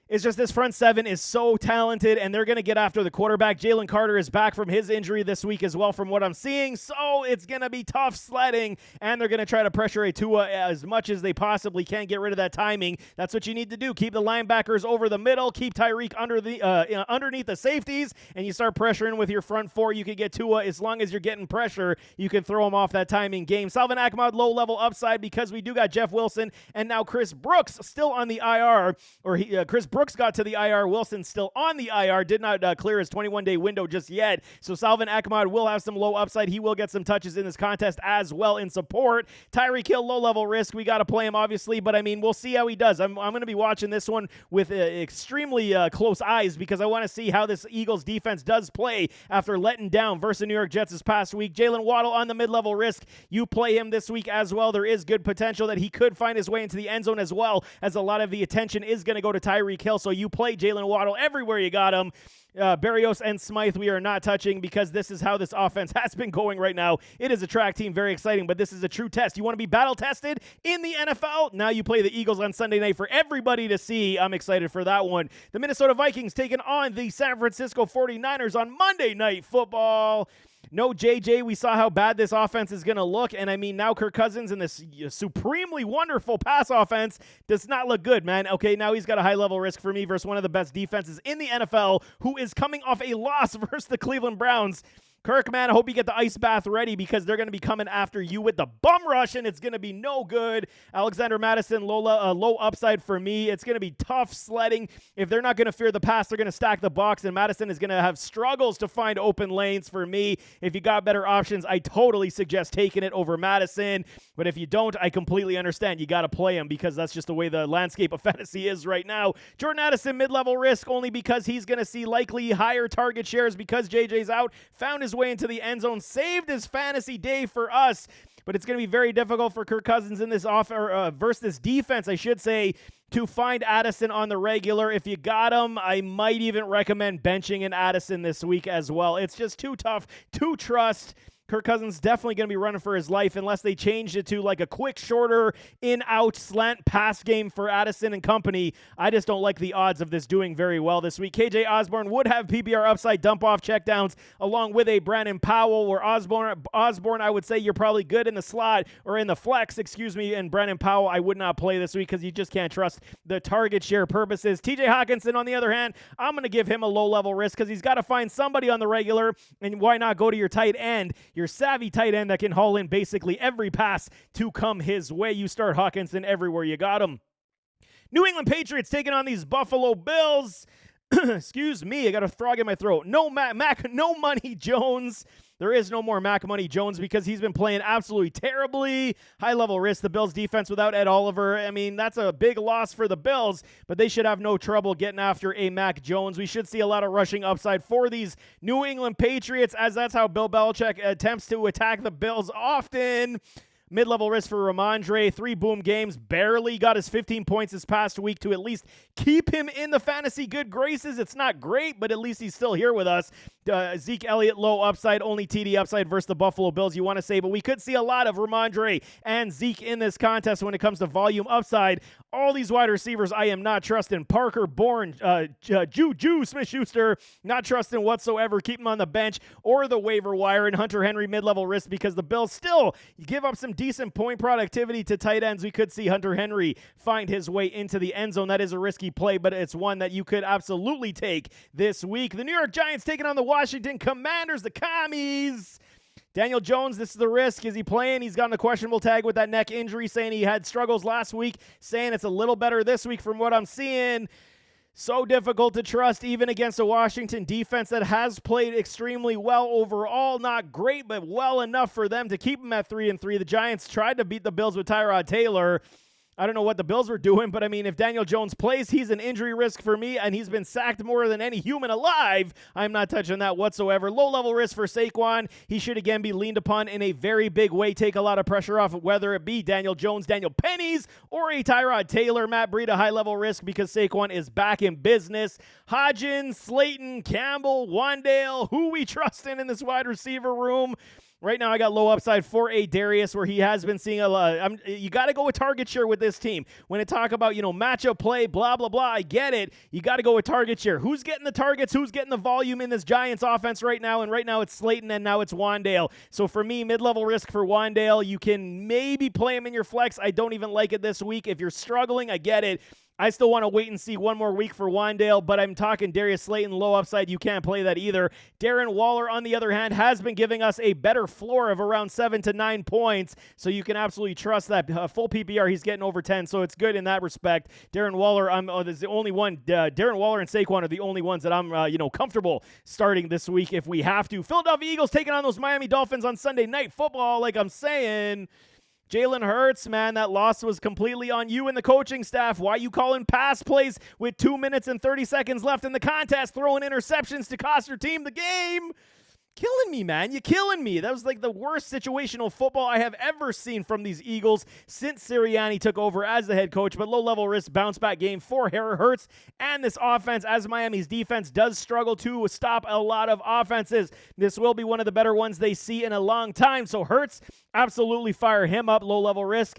It's just this front seven is so talented, and they're going to get after the quarterback. Jalen Carter is back from his injury this week as well, from what I'm seeing. So it's going to be tough sledding, and they're going to try to pressure a Tua as much as they possibly can. Get rid of that timing. That's what you need to do. Keep the linebackers over the middle. Keep Tyreek under the underneath the safeties, and you start pressuring with your front four. You can get Tua as long as you're getting pressure. You can throw him off that timing game. Salvon Ahmed, low-level upside because we do got Jeff Wilson and now Chris Brooks still on the IR, or Chris Brooks got to the IR. Wilson still on the IR. Did not clear his 21-day window just yet. So Salvon Ahmed will have some low upside. He will get some touches in this contest as well in support. Tyreek Hill, low-level risk. We got to play him, obviously, but, I mean, we'll see how he does. I'm going to be watching this one with extremely close eyes because I want to see how this Eagles defense does play after letting down versus the New York Jets this past week. Jalen Waddle on the mid-level risk. You play him this week as well. There is good potential that he could find his way into the end zone as well, as a lot of the attention is going to go to Tyreek Hill. So you play Jalen Waddle everywhere you got him. Berrios and Smythe we are not touching because this is how this offense has been going right now. It is a track team, very exciting, but this is a true test. You want to be battle tested in the NFL? Now you play the Eagles on Sunday night for everybody to see. I'm excited for that one. The Minnesota Vikings taking on the San Francisco 49ers on Monday Night Football. No JJ, we saw how bad this offense is going to look, and I mean, now Kirk Cousins in this supremely wonderful pass offense does not look good, man. Okay, now he's got a high-level risk for me versus one of the best defenses in the NFL, who is coming off a loss versus the Cleveland Browns. Kirk, man, I hope you get the ice bath ready because they're going to be coming after you with the bum rush, and it's going to be no good. Alexander Mattison, low upside for me. It's going to be tough sledding. If they're not going to fear the pass, they're going to stack the box, and Mattison is going to have struggles to find open lanes for me. If you got better options, I totally suggest taking it over Mattison. But if you don't, I completely understand. You got to play him because that's just the way the landscape of fantasy is right now. Jordan Addison, mid-level risk only because he's going to see likely higher target shares because JJ's out. Found his way into the end zone, saved his fantasy day for us, but it's going to be very difficult for Kirk Cousins in this versus this defense, I should say, to find Addison on the regular. If you got him, I might even recommend benching an Addison this week as well. It's just too tough to trust. Kirk Cousins definitely going to be running for his life unless they changed it to like a quick, shorter, in-out slant pass game for Addison and company. I just don't like the odds of this doing very well this week. KJ Osborne would have PPR upside dump-off checkdowns along with a Brandon Powell, where Osborne, I would say you're probably good in the slot or in the flex, and Brandon Powell I would not play this week because you just can't trust the target share purposes. TJ Hawkinson, on the other hand, I'm going to give him a low-level risk because he's got to find somebody on the regular, and why not go to your tight end? Your savvy tight end that can haul in basically every pass to come his way. You start Hawkinson everywhere you got him. New England Patriots taking on these Buffalo Bills. Excuse me, I got a frog in my throat. No no money Jones. There is no more Mac Money Jones because he's been playing absolutely terribly. High-level risk. The Bills' defense without Ed Oliver. I mean, that's a big loss for the Bills, but they should have no trouble getting after a Mac Jones. We should see a lot of rushing upside for these New England Patriots, as that's how Bill Belichick attempts to attack the Bills often. Mid-level risk for Ramondre. 3 boom games. Barely got his 15 points this past week to at least keep him in the fantasy good graces. It's not great, but at least he's still here with us. Zeke Elliott, low upside. Only TD upside versus the Buffalo Bills, you want to say. But we could see a lot of Ramondre and Zeke in this contest when it comes to volume upside. All these wide receivers, I am not trusting. Parker, Bourne, Juju Smith-Schuster, not trusting whatsoever. Keep him on the bench or the waiver wire. And Hunter Henry, mid-level risk, because the Bills still give up some decent point productivity to tight ends. We could see Hunter Henry find his way into the end zone. That is a risky play, but it's one that you could absolutely take this week. The New York Giants taking on the Washington Commanders, the Commies. Daniel Jones, this is the risk. Is he playing? He's gotten a questionable tag with that neck injury, saying he had struggles last week, saying it's a little better this week from what I'm seeing. So difficult to trust even against a Washington defense that has played extremely well overall. Not great, but well enough for them to keep them at 3-3. The Giants tried to beat the Bills with Tyrod Taylor. I don't know what the Bills were doing, but I mean, if Daniel Jones plays, he's an injury risk for me, and he's been sacked more than any human alive. I'm not touching that whatsoever. Low-level risk for Saquon. He should again be leaned upon in a very big way, take a lot of pressure off, whether it be Daniel Jones, Daniel Pennies, or a Tyrod Taylor. Matt Breida, high-level risk because Saquon is back in business. Hodgins, Slayton, Campbell, Wandale, who we trust in this wide receiver room. Right now, I got low upside for a Darius, where he has been seeing a lot. You got to go with target share with this team. When it talk about, matchup play, blah, blah, blah, I get it. You got to go with target share. Who's getting the targets? Who's getting the volume in this Giants offense right now? And right now, it's Slayton, and now it's Wandale. So for me, mid-level risk for Wandale. You can maybe play him in your flex. I don't even like it this week. If you're struggling, I get it. I still want to wait and see one more week for Wandale, but I'm talking Darius Slayton, low upside. You can't play that either. Darren Waller, on the other hand, has been giving us a better floor of around 7 to 9 points, so you can absolutely trust that. Full PPR, he's getting over 10, so it's good in that respect. Darren Waller, is the only one. Darren Waller and Saquon are the only ones that I'm comfortable starting this week if we have to. Philadelphia Eagles taking on those Miami Dolphins on Sunday Night Football, like I'm saying. Jalen Hurts, man, that loss was completely on you and the coaching staff. Why you calling pass plays with 2 minutes and 30 seconds left in the contest, throwing interceptions to cost your team the game? Killing me, man. You're killing me. That was like the worst situational football I have ever seen from these Eagles since Sirianni took over as the head coach. But low-level risk bounce-back game for Hurts and this offense, as Miami's defense does struggle to stop a lot of offenses. This will be one of the better ones they see in a long time. So Hurts, absolutely fire him up. Low-level risk.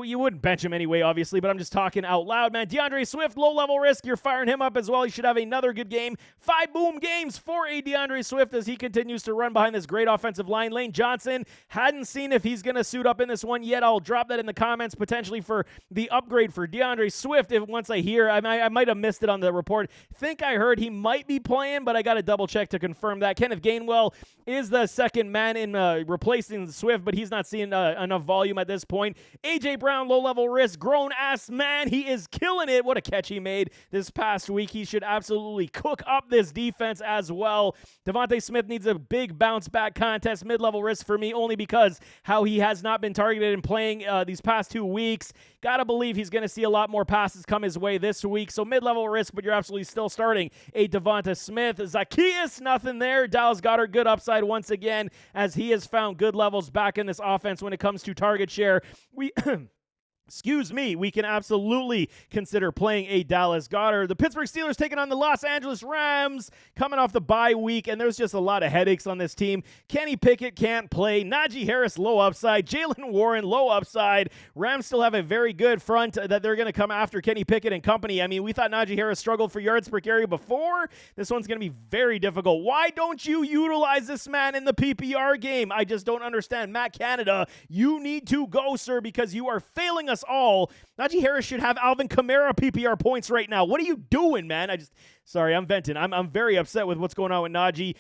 You wouldn't bench him anyway, obviously, but I'm just talking out loud, man. DeAndre Swift, low-level risk. You're firing him up as well. He should have another good game. 5 boom games for a DeAndre Swift as he continues to run behind this great offensive line. Lane Johnson, hadn't seen if he's going to suit up in this one yet. I'll drop that in the comments potentially for the upgrade for DeAndre Swift. If once I hear, I might have missed it on the report. Think I heard he might be playing, but I got to double check to confirm that. Kenneth Gainwell is the second man in replacing Swift, but he's not seeing enough volume at this point. A.J. Brown, low-level risk, grown-ass man. He is killing it. What a catch he made this past week. He should absolutely cook up this defense as well. Devontae Smith needs a big bounce-back contest. Mid-level risk for me only because how he has not been targeted and playing these past 2 weeks. Gotta believe he's going to see a lot more passes come his way this week. So mid-level risk, but you're absolutely still starting a Devonta Smith. Zacchaeus, nothing there. Dallas Goedert, good upside once again as he has found good levels back in this offense when it comes to target share. Excuse me, we can absolutely consider playing a Dallas Goedert. The Pittsburgh Steelers taking on the Los Angeles Rams, coming off the bye week, and there's just a lot of headaches on this team. Kenny Pickett can't play. Najee Harris, low upside. Jaylen Warren, low upside. Rams still have a very good front that they're going to come after Kenny Pickett and company. I mean, we thought Najee Harris struggled for yards per carry before. This one's going to be very difficult. Why don't you utilize this man in the PPR game? I just don't understand. Matt Canada, you need to go, sir, because you are failing us all. Najee Harris should have Alvin Kamara PPR points right now. What are you doing, man? Sorry, I'm venting. I'm very upset with what's going on with Najee.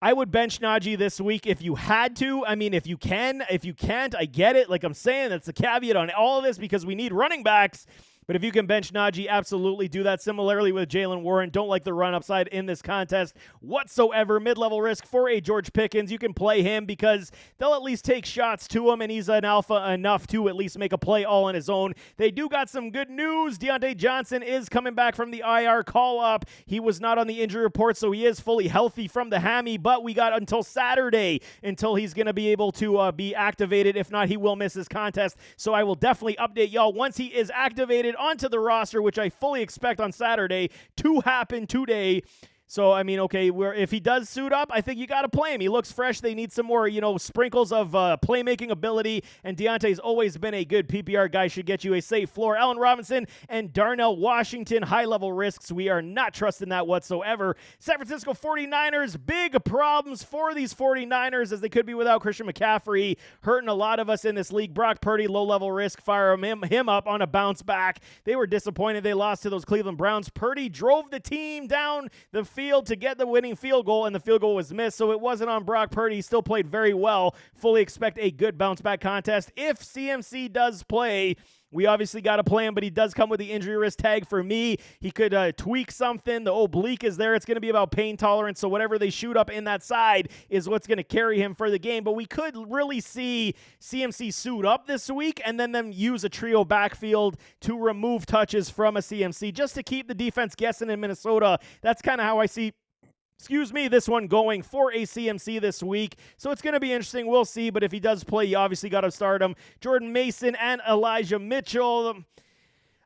I would bench Najee this week if you had to. I mean, if you can. If you can't, I get it. Like I'm saying, that's the caveat on all of this because we need running backs. But if you can bench Najee, absolutely do that. Similarly with Jaylen Warren, don't like the run upside in this contest whatsoever. Mid-level risk for a George Pickens. You can play him because they'll at least take shots to him, and he's an alpha enough to at least make a play all on his own. They do got some good news. Deontay Johnson is coming back from the IR call-up. He was not on the injury report, so he is fully healthy from the hammy, but we got until Saturday until he's going to be able to be activated. If not, he will miss his contest. So I will definitely update y'all once he is activated onto the roster, which I fully expect on Saturday to happen today. So, I mean, okay, if he does suit up, I think you got to play him. He looks fresh. They need some more, sprinkles of playmaking ability, and Deontay's always been a good PPR guy, should get you a safe floor. Allen Robinson and Darnell Washington, high-level risks. We are not trusting that whatsoever. San Francisco 49ers, big problems for these 49ers as they could be without Christian McCaffrey, hurting a lot of us in this league. Brock Purdy, low-level risk. Fire him up on a bounce back. They were disappointed. They lost to those Cleveland Browns. Purdy drove the team down the field to get the winning field goal, and the field goal was missed, so it wasn't on Brock Purdy. He still played very well. Fully expect a good bounce-back contest. If CMC does play, we obviously got to play him, but he does come with the injury risk tag for me. He could tweak something. The oblique is there. It's going to be about pain tolerance, so whatever they shoot up in that side is what's going to carry him for the game. But we could really see CMC suit up this week and then them use a trio backfield to remove touches from a CMC just to keep the defense guessing in Minnesota. That's kind of how I see this one going for a CMC this week. So it's going to be interesting. We'll see. But if he does play, you obviously got to start him. Jordan Mason and Elijah Mitchell.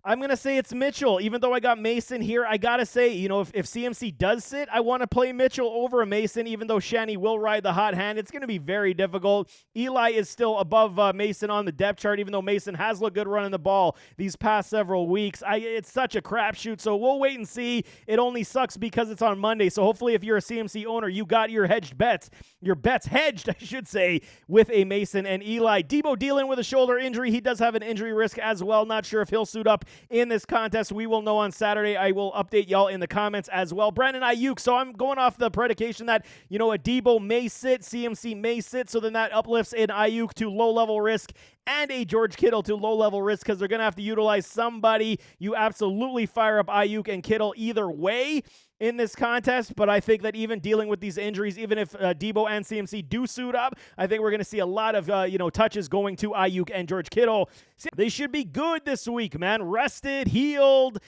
I'm going to say it's Mitchell. Even though I got Mason here, I got to say, if CMC does sit, I want to play Mitchell over a Mason, even though Shanny will ride the hot hand. It's going to be very difficult. Eli is still above Mason on the depth chart, even though Mason has looked good running the ball these past several weeks. It's such a crapshoot, so we'll wait and see. It only sucks because it's on Monday, so hopefully if you're a CMC owner, you got your bets hedged, I should say, with a Mason and Eli. Debo dealing with a shoulder injury. He does have an injury risk as well. Not sure if he'll suit up in this contest. We will know on Saturday. I will update y'all in the comments as well. Brandon Ayuk. So I'm going off the predication that, a Debo may sit, CMC may sit. So then that uplifts an Ayuk to low-level risk and a George Kittle to low-level risk because they're going to have to utilize somebody. You absolutely fire up Ayuk and Kittle either way in this contest, but I think that even dealing with these injuries, even if Debo and CMC do suit up, I think we're going to see a lot of touches going to Ayuk and George Kittle. They should be good this week, man. Rested, healed,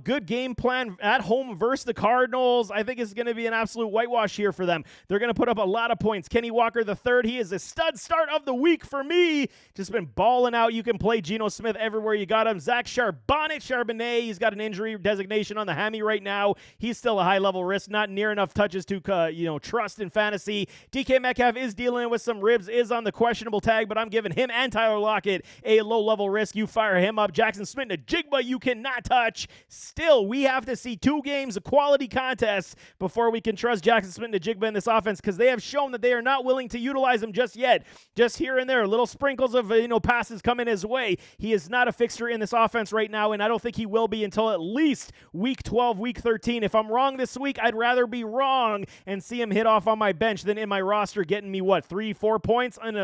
good game plan at home versus the Cardinals. I think it's going to be an absolute whitewash here for them. They're going to put up a lot of points. Kenny Walker III, he is a stud start of the week for me. Just been balling out. You can play Geno Smith everywhere you got him. Zach Charbonnet, he's got an injury designation on the hammy right now. He's still a high-level risk, not near enough touches to, trust in fantasy. DK Metcalf is dealing with some ribs, is on the questionable tag, but I'm giving him and Tyler Lockett a low-level risk. You fire him up. Jackson Smith-Njigba, you cannot touch. Still, we have to see 2 games of quality contests before we can trust Jackson Smith-Njigba in this offense because they have shown that they are not willing to utilize him just yet. Just here and there, little sprinkles of, passes coming his way. He is not a fixture in this offense right now, and I don't think he will be until at least week 12, week 13. If I'm wrong this week, I'd rather be wrong and see him hit off on my bench than in my roster getting me, 3-4 points? And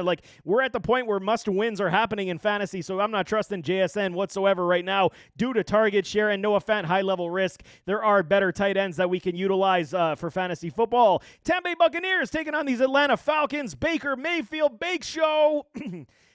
we're at the point where must-wins are happening in fantasy, so I'm not trusting JSN whatsoever right now due to target share and Noah Fant high-level risk. There are better tight ends that we can utilize for fantasy football. Tampa Bay Buccaneers taking on these Atlanta Falcons. Baker Mayfield, Bake Show.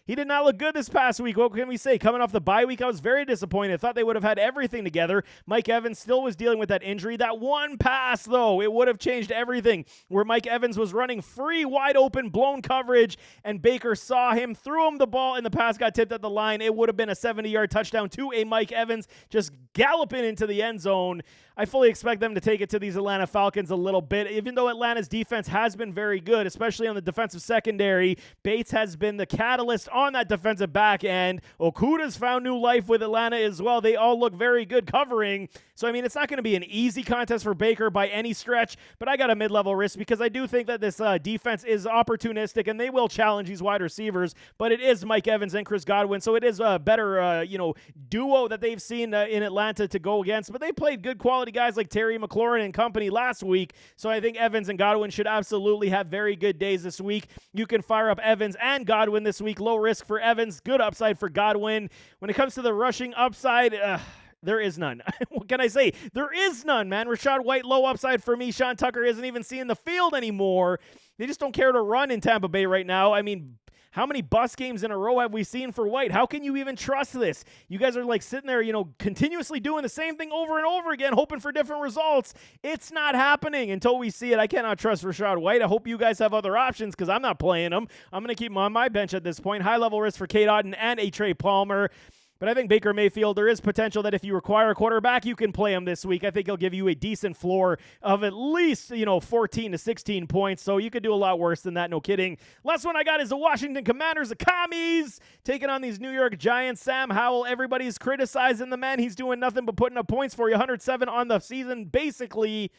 He did not look good this past week. What can we say? Coming off the bye week, I was very disappointed. I thought they would have had everything together. Mike Evans still was dealing with that injury. That one pass, though, it would have changed everything. Where Mike Evans was running free, wide open, blown coverage, and Baker saw him, threw him the ball, and the pass got tipped at the line. It would have been a 70-yard touchdown to a Mike Evans, just galloping into the end zone. I fully expect them to take it to these Atlanta Falcons a little bit, even though Atlanta's defense has been very good, especially on the defensive secondary. Bates has been the catalyst on that defensive back end. Okuda's found new life with Atlanta as well. They all look very good covering. So, it's not going to be an easy contest for Baker by any stretch, but I got a mid-level risk because I do think that this defense is opportunistic and they will challenge these wide receivers, but it is Mike Evans and Chris Godwin, so it is a better, duo that they've seen in Atlanta to go against, but they played good quality guys like Terry McLaurin and company last week, so I think Evans and Godwin should absolutely have very good days this week. You can fire up Evans and Godwin this week. Low risk for Evans, good upside for Godwin. When it comes to the rushing upside, there is none. What can I say? There is none, man. Rachaad White, low upside for me. Sean Tucker isn't even seeing the field anymore. They just don't care to run in Tampa Bay right now. How many bus games in a row have we seen for White? How can you even trust this? You guys are sitting there, continuously doing the same thing over and over again, hoping for different results. It's not happening until we see it. I cannot trust Rachaad White. I hope you guys have other options because I'm not playing him. I'm going to keep him on my bench at this point. High level risk for Cade Otton and a Trey Palmer. But I think Baker Mayfield, there is potential that if you require a quarterback, you can play him this week. I think he'll give you a decent floor of at least, 14 to 16 points. So you could do a lot worse than that, no kidding. Last one I got is the Washington Commanders, the Commies, taking on these New York Giants. Sam Howell, everybody's criticizing the man. He's doing nothing but putting up points for you. 107 on the season, basically.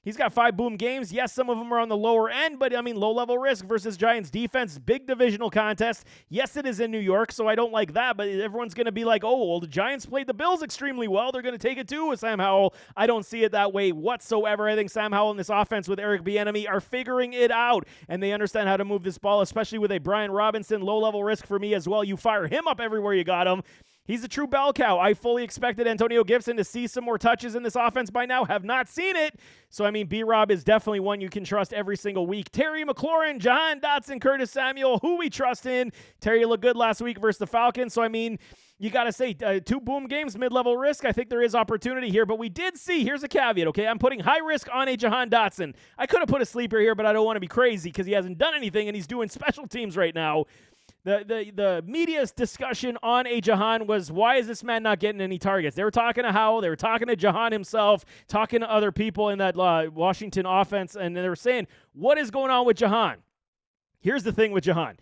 He's got 5 boom games. Yes, some of them are on the lower end, but low-level risk versus Giants defense. Big divisional contest. Yes, it is in New York, so I don't like that, but everyone's going to be like, oh, well, the Giants played the Bills extremely well. They're going to take it too with Sam Howell. I don't see it that way whatsoever. I think Sam Howell and this offense with Eric Bieniemy are figuring it out, and they understand how to move this ball, especially with a Brian Robinson. Low-level risk for me as well. You fire him up everywhere you got him. He's a true bell cow. I fully expected Antonio Gibson to see some more touches in this offense by now. Have not seen it. So, B-Rob is definitely one you can trust every single week. Terry McLaurin, Jahan Dotson, Curtis Samuel, who we trust in. Terry looked good last week versus the Falcons. So, you got to say 2 boom games, mid-level risk. I think there is opportunity here. But we did see, here's a caveat, okay? I'm putting high risk on a Jahan Dotson. I could have put a sleeper here, but I don't want to be crazy because he hasn't done anything, and he's doing special teams right now. The media's discussion on a Jahan was, why is this man not getting any targets? They were talking to Howell. They were talking to Jahan himself, talking to other people in that Washington offense, and they were saying, what is going on with Jahan? Here's the thing with Jahan.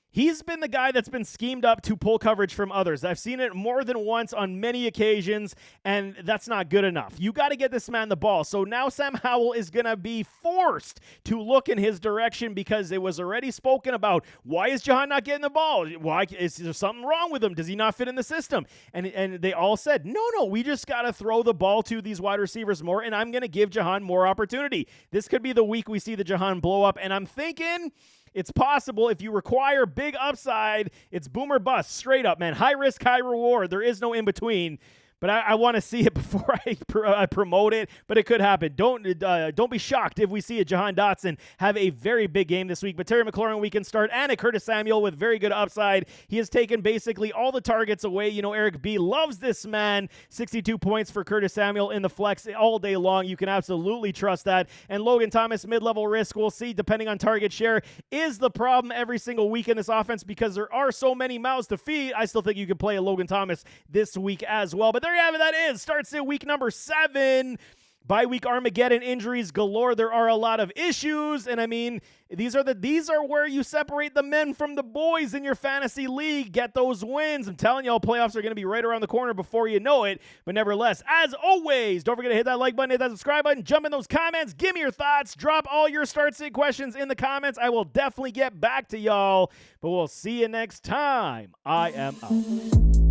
He's been the guy that's been schemed up to pull coverage from others. I've seen it more than once on many occasions, and that's not good enough. You got to get this man the ball. So now Sam Howell is going to be forced to look in his direction because it was already spoken about. Why is Jahan not getting the ball? Why is there something wrong with him? Does he not fit in the system? And they all said, no, we just got to throw the ball to these wide receivers more, and I'm going to give Jahan more opportunity. This could be the week we see the Jahan blow up, and I'm thinking it's possible. If you require big upside, it's boom or bust, straight up, man. High risk, high reward. There is no in between. But I want to see it before I promote it, but it could happen. Don't be shocked if we see a Jahan Dotson have a very big game this week. But Terry McLaurin, we can start, and a Curtis Samuel with very good upside. He has taken basically all the targets away. Eric B. loves this man. 62 points for Curtis Samuel in the flex all day long. You can absolutely trust that. And Logan Thomas, mid-level risk, we'll see, depending on target share, is the problem every single week in this offense because there are so many mouths to feed. I still think you can play a Logan Thomas this week as well. But there you have it. That is starts in week number 7. Bye week Armageddon, injuries galore. There are a lot of issues, and these are where you separate the men from the boys in your fantasy league. Get those wins. I'm telling y'all, playoffs are going to be right around the corner before you know it. But nevertheless, as always, don't forget to hit that like button, hit that subscribe button, jump in those comments, give me your thoughts, drop all your start sit questions in the comments. I will definitely get back to y'all. But we'll see you next time. I am out.